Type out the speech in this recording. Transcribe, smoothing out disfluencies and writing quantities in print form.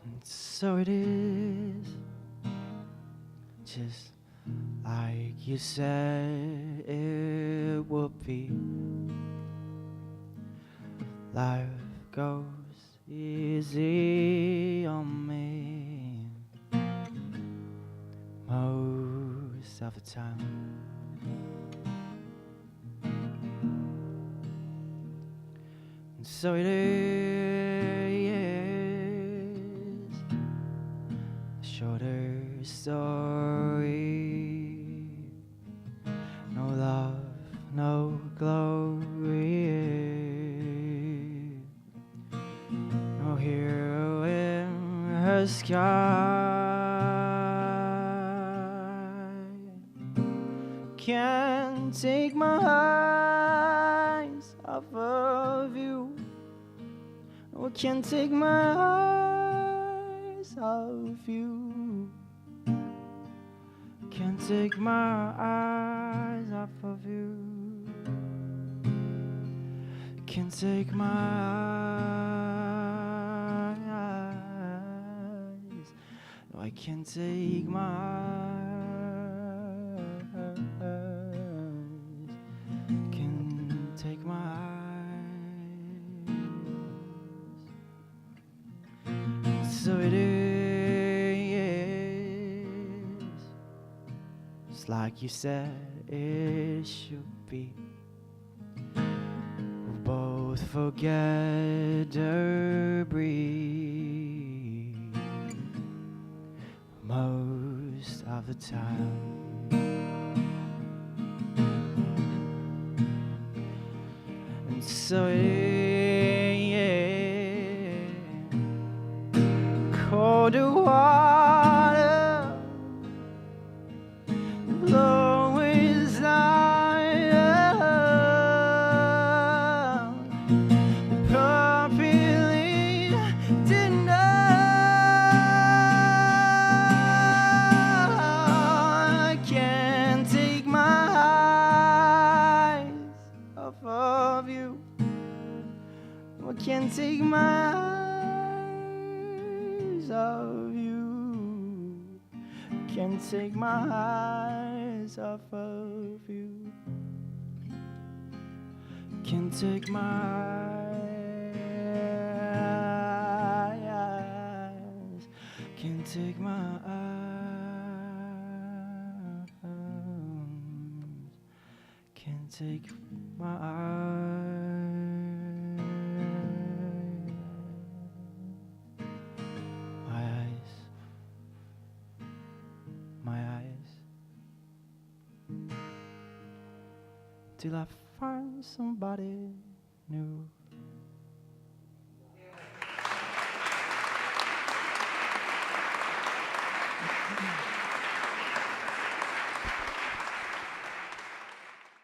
And so it is, just like you said it would be. Life goes easy on me most of the time. And so it is a shorter story. No love, no glory. No hero in her sky. Can't take my eyes off of you. No, I can't take my eyes off you. Can't take my eyes off of you. Can't take my eyes. No, I can't take my eyes. Can't take my eyes. So it is, just like you said it should be. We both forget to breathe most of the time. And so it is, cold water, always can't take my eyes off you. Can't take my eyes off of you. Can't take my eyes. Can't take my eyes. Can't take my eyes. Till I find somebody new. Yeah.